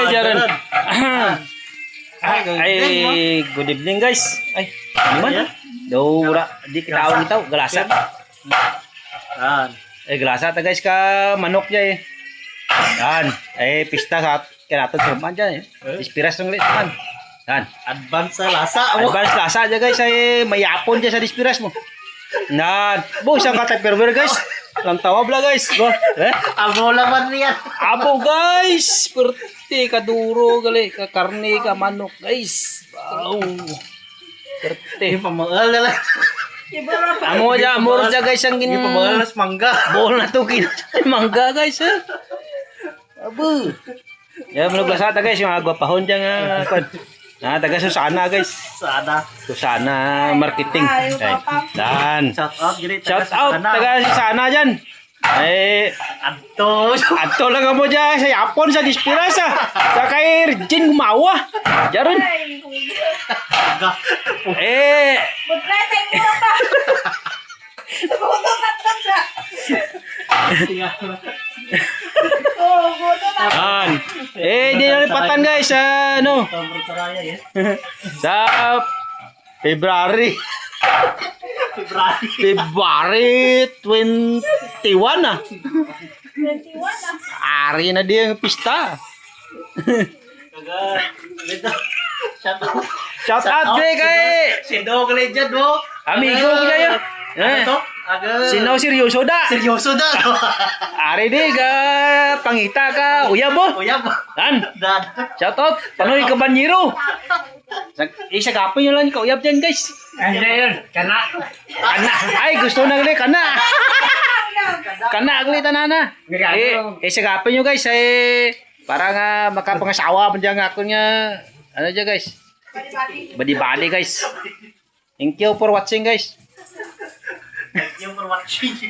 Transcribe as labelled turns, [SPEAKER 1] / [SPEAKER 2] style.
[SPEAKER 1] Jaron. Ay, good evening guys. Ay, ano man? Dora, di kita awang itaw, galasa.
[SPEAKER 2] Yan.
[SPEAKER 1] Galasa ta guys ka manok ya eh. Yan, pista sa kinaton sa man dyan eh. Ispiras ng lit man. Yan.
[SPEAKER 2] Advance sa lasa.
[SPEAKER 1] Advance lasa dyan guys ay mayapon dyan sa dispiras mo. Yan. Bo, isang kataperwer guys. Lang tawab la guys. Bo.
[SPEAKER 2] Abo laman niyan.
[SPEAKER 1] Abo guys. Perte ka duro gali. Ka karne ka manok guys. Wow. Perte.
[SPEAKER 2] Yung pamagal na lang.
[SPEAKER 1] Amo aja, muro aja guys ang
[SPEAKER 2] Yung pamagal na mangga.
[SPEAKER 1] Bol na to kin. Mangga guys ha. Abo. Ya manuglasa ta guys yung agwa pahon dyan nga. Taga Susana guys.
[SPEAKER 2] Sana.
[SPEAKER 1] Susana marketing. Dan.
[SPEAKER 2] Shout out.
[SPEAKER 1] Shout out taga Susana dyan. Adto lang mo dyan sa Yapon sa Dispiras ha. Sa kay Regine gumawa. Jaron.
[SPEAKER 3] Budreteng mo pa. Buto tatang siya. Oh, buto tatang.
[SPEAKER 1] Di nalipatan guys sa ano. Sa February 21 ah.
[SPEAKER 3] 21 ah.
[SPEAKER 1] Ari na dia ang pista. Shout out dre kay
[SPEAKER 2] Dog Legend mo.
[SPEAKER 1] amigo ko niya.
[SPEAKER 2] Ano to?
[SPEAKER 1] Sino seryoso da?
[SPEAKER 2] Seryoso da.
[SPEAKER 1] Ari di ka pangita ka uyab mo.
[SPEAKER 2] Uyab.
[SPEAKER 1] Dan.
[SPEAKER 2] Dan.
[SPEAKER 1] Shout out Panoy Kabanyero. Isa kapon nyo lang ka uyab dyan guys.
[SPEAKER 2] Ano yun? Kana.
[SPEAKER 1] Ay gusto na gali kana. Kana agli tanana. Isa kapon nyo guys para nga makapangasawa man dyan ako niya. Ano dyan guys? Badi-badi guys. Thank you for watching guys.
[SPEAKER 2] Thank you for watching.